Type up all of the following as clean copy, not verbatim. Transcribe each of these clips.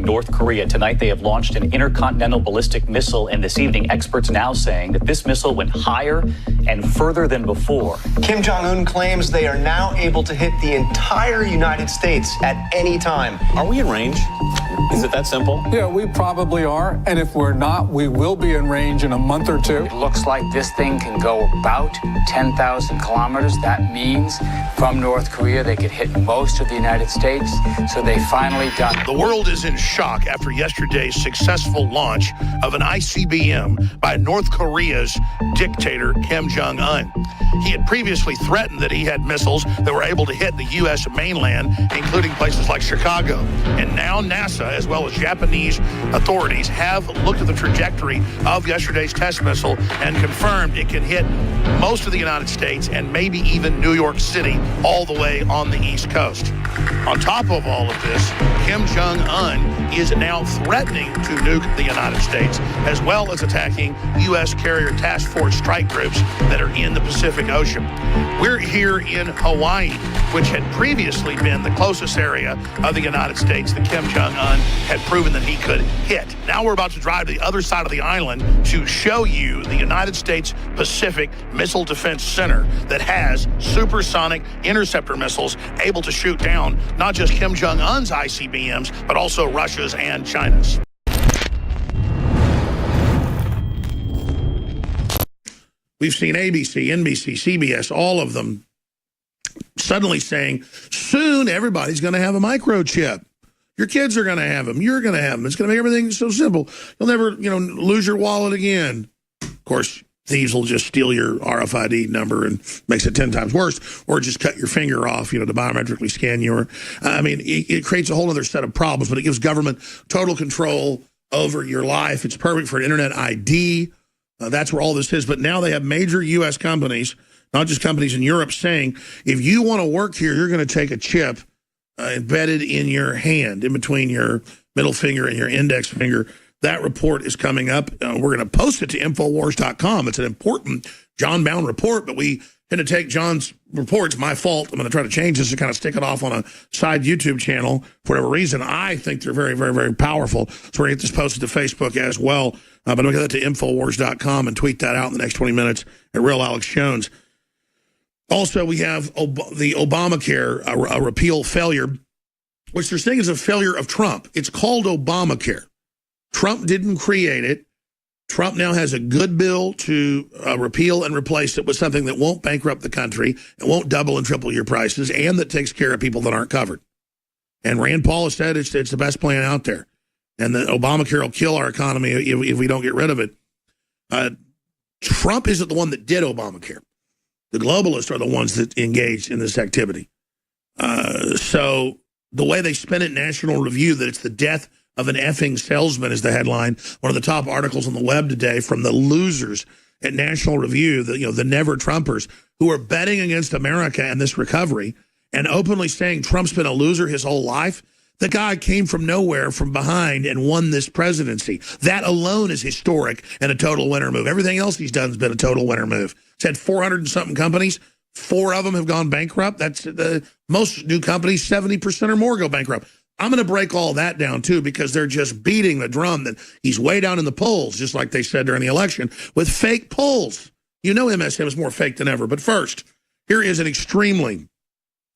involving North Korea. Tonight, they have launched an intercontinental ballistic missile, and this evening, experts now saying that this missile went higher and further than before. Kim Jong-un claims they are now able to hit the entire United States at any time. Are we in range? Is it that simple? Yeah, we probably are. And if we're not, we will be in range in a month or two. It looks like this thing can go about 10,000 kilometers. That means from North Korea, they could hit most of the United States. So they finally done it. The world is in shock after yesterday's successful launch of an ICBM by North Korea's dictator, Kim Jong-un. He had previously threatened that he had missiles that were able to hit the U.S. mainland, including places like Chicago. And now NASA, as well as Japanese authorities, have looked at the trajectory of yesterday's test missile and confirmed it can hit most of the United States and maybe even New York City all the way on the East Coast. On top of all of this, Kim Jong-un is now threatening to nuke the United States, as well as attacking U.S. carrier task force strike groups that are in the Pacific Ocean. We're here in Hawaii, which had previously been the closest area of the United States that Kim Jong-un had proven that he could hit. Now we're about to drive to the other side of the island to show you the United States Pacific Missile Defense Center that has supersonic interceptor missiles able to shoot down not just Kim Jong-un's ICBMs, but also Russia's and China's. We've seen ABC, NBC, CBS, all of them suddenly saying, soon everybody's going to have a microchip. Your kids are going to have them. You're going to have them. It's going to make everything so simple. You'll never, lose your wallet again. Of course, thieves will just steal your RFID number and makes it 10 times worse, or just cut your finger off, to biometrically scan your. It creates a whole other set of problems, but it gives government total control over your life. It's perfect for an internet ID. That's where all this is. But now they have major U.S. companies, not just companies in Europe, saying, if you want to work here, you're going to take a chip embedded in your hand, in between your middle finger and your index finger. That report is coming up. We're going to post it to Infowars.com. It's an important John Bound report, but we tend to take John's report. It's my fault. I'm going to try to change this and kind of stick it off on a side YouTube channel for whatever reason. I think they're very, very, very powerful. So we're going to get this posted to Facebook as well. But I'll get that to Infowars.com and tweet that out in the next 20 minutes at Real Alex Jones. Also, we have the Obamacare, a repeal failure, which they're saying is a failure of Trump. It's called Obamacare. Trump didn't create it. Trump now has a good bill to repeal and replace it with something that won't bankrupt the country, it won't double and triple your prices, and that takes care of people that aren't covered. And Rand Paul has said it's the best plan out there. And that Obamacare will kill our economy if we don't get rid of it. Trump isn't the one that did Obamacare. The globalists are the ones that engaged in this activity. So the way they spin it in National Review, that it's the death of an effing salesman is the headline. One of the top articles on the web today from the losers at National Review, the never Trumpers, who are betting against America and this recovery and openly saying Trump's been a loser his whole life. The guy came from nowhere, from behind, and won this presidency. That alone is historic and a total winner move. Everything else he's done has been a total winner move. He's had 400 and something companies. 4 of them have gone bankrupt. That's the most new companies, 70% or more go bankrupt. I'm going to break all that down, too, because they're just beating the drum that he's way down in the polls, just like they said during the election, with fake polls. MSM is more fake than ever. But first, here is an extremely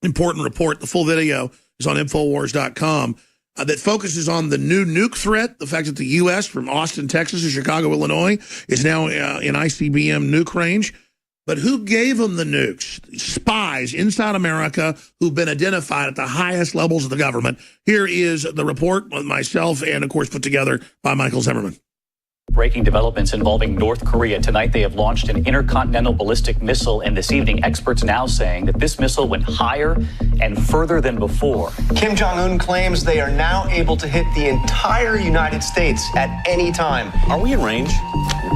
important report. The full video is on Infowars.com that focuses on the new nuke threat, the fact that the U.S. from Austin, Texas to Chicago, Illinois is now in ICBM nuke range. But who gave them the nukes? Spies inside America who've been identified at the highest levels of the government. Here is the report with myself and, of course, put together by Michael Zimmerman. Breaking developments involving North Korea. Tonight, they have launched an intercontinental ballistic missile, and this evening, experts now saying that this missile went higher and further than before. Kim Jong-un claims they are now able to hit the entire United States at any time. Are we in range?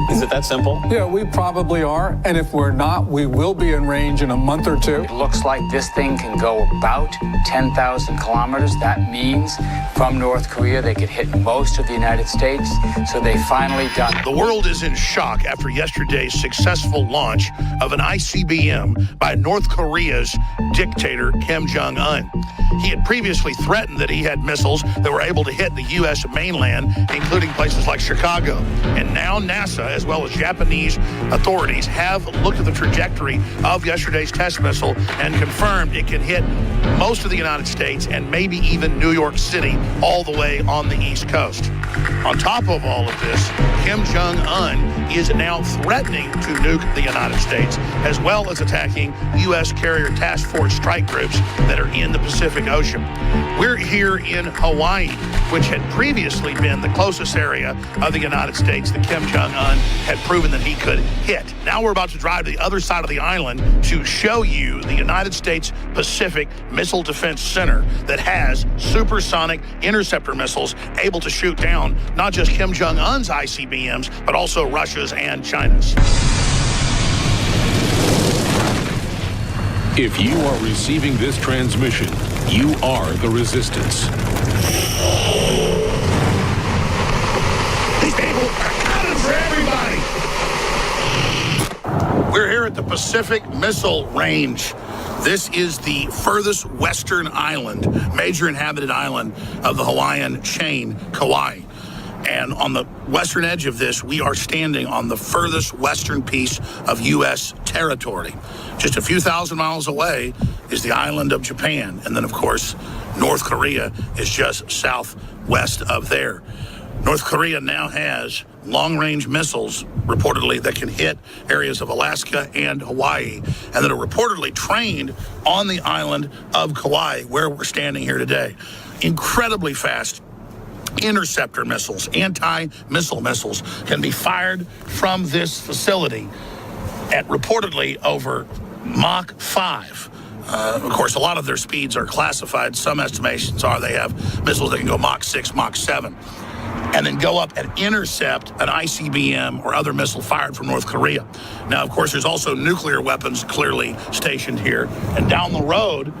Is it that simple? Yeah, we probably are. And if we're not, we will be in range in a month or two. It looks like this thing can go about 10,000 kilometers. That means from North Korea, they could hit most of the United States. So they finally finally done it. The world is in shock after yesterday's successful launch of an ICBM by North Korea's dictator, Kim Jong-un. He had previously threatened that he had missiles that were able to hit the U.S. mainland, including places like Chicago. And now NASA, as well as Japanese authorities, have looked at the trajectory of yesterday's test missile and confirmed it can hit most of the United States and maybe even New York City all the way on the East Coast. On top of all of this, Kim Jong-un is now threatening to nuke the United States, as well as attacking U.S. carrier task force strike groups that are in the Pacific Ocean. We're here in Hawaii, which had previously been the closest area of the United States that Kim Jong-un had proven that he could hit. Now we're about to drive to the other side of the island to show you the United States Pacific Missile Defense Center that has supersonic interceptor missiles able to shoot down not just Kim Jong-un's ICBMs, but also Russia's and China's. If you are receiving this transmission, you are the resistance. These people are coming for everybody. We're here at the Pacific Missile Range. This is the furthest western island, major inhabited island of the Hawaiian chain, Kauai. And on the western edge of this, we are standing on the furthest western piece of U.S. territory. Just a few thousand miles away is the island of Japan. And then, of course, North Korea is just southwest of there. North Korea now has long-range missiles, reportedly, that can hit areas of Alaska and Hawaii, and that are reportedly trained on the island of Kauai, where we're standing here today. Incredibly fast interceptor missiles, anti-missile missiles, can be fired from this facility at reportedly over Mach 5. Of course, a lot of their speeds are classified. Some estimations are they have missiles that can go Mach 6, Mach 7, and then go up and intercept an ICBM or other missile fired from North Korea. Now, of course, there's also nuclear weapons clearly stationed here. And down the road,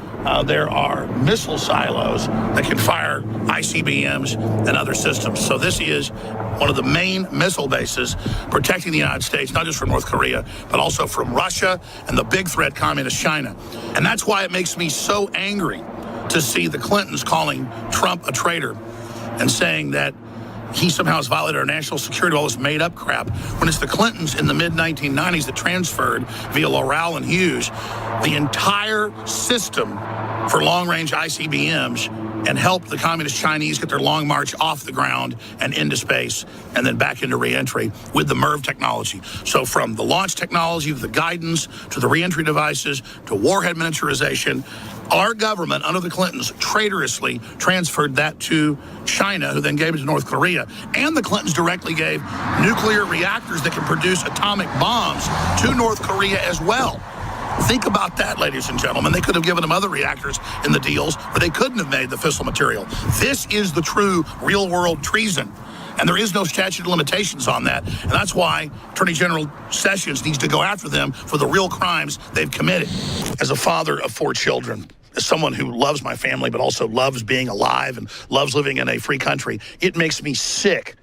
there are missile silos that can fire ICBMs and other systems. So this is one of the main missile bases protecting the United States, not just from North Korea, but also from Russia and the big threat, Communist China. And that's why it makes me so angry to see the Clintons calling Trump a traitor and saying that he somehow has violated our national security, all this made-up crap, when it's the Clintons in the mid-1990s that transferred, via Loral and Hughes, the entire system for long-range ICBMs and helped the Communist Chinese get their Long March off the ground and into space and then back into re-entry with the MIRV technology. So from the launch technology, the guidance, to the re-entry devices, to warhead miniaturization, our government, under the Clintons, traitorously transferred that to China, who then gave it to North Korea. And the Clintons directly gave nuclear reactors that can produce atomic bombs to North Korea as well. Think about that, ladies and gentlemen. They could have given them other reactors in the deals, but they couldn't have made the fissile material. This is the true real-world treason. And there is no statute of limitations on that. And that's why Attorney General Sessions needs to go after them for the real crimes they've committed. As a father of 4 children, as someone who loves my family but also loves being alive and loves living in a free country, it makes me sick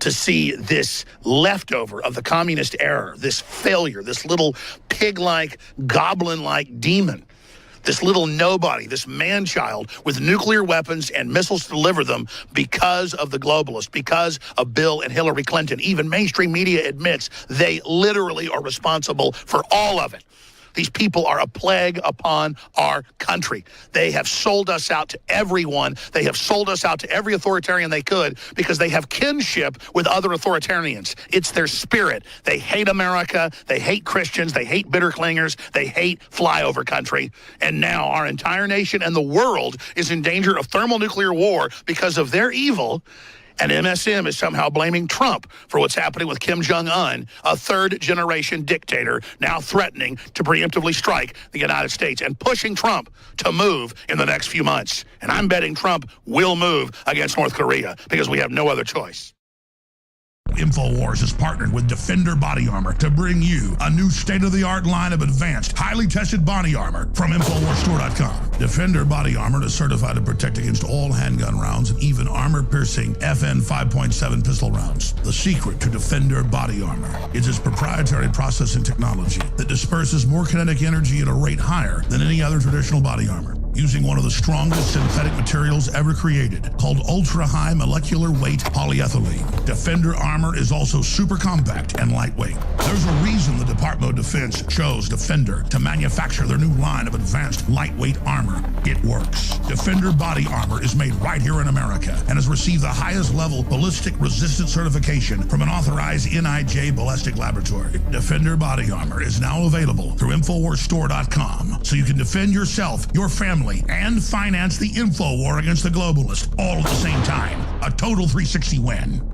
to see this leftover of the communist era, this failure, this little pig-like, goblin-like demon, this little nobody, this man-child with nuclear weapons and missiles to deliver them because of the globalists, because of Bill and Hillary Clinton. Even mainstream media admits they literally are responsible for all of it. These people are a plague upon our country. They have sold us out to everyone. They have sold us out to every authoritarian they could because they have kinship with other authoritarians. It's their spirit. They hate America. They hate Christians. They hate bitter clingers. They hate flyover country. And now our entire nation and the world is in danger of thermonuclear war because of their evil. And MSM is somehow blaming Trump for what's happening with Kim Jong-un, a third-generation dictator now threatening to preemptively strike the United States and pushing Trump to move in the next few months. And I'm betting Trump will move against North Korea because we have no other choice. InfoWars has partnered with Defender Body Armor to bring you a new state-of-the-art line of advanced, highly tested body armor from InfoWarsStore.com. Defender Body Armor is certified to protect against all handgun rounds and even armor-piercing FN 5.7 pistol rounds. The secret to Defender Body Armor is its proprietary processing technology that disperses more kinetic energy at a rate higher than any other traditional body armor, using one of the strongest synthetic materials ever created, called ultra-high molecular weight polyethylene. Defender armor is also super compact and lightweight. There's a reason the Department of Defense chose Defender to manufacture their new line of advanced lightweight armor. It works. Defender body armor is made right here in America and has received the highest level ballistic resistance certification from an authorized NIJ ballistic laboratory. Defender body armor is now available through InfoWarsStore.com, so you can defend yourself, your family, and finance the info war against the globalists all at the same time. A total 360 win.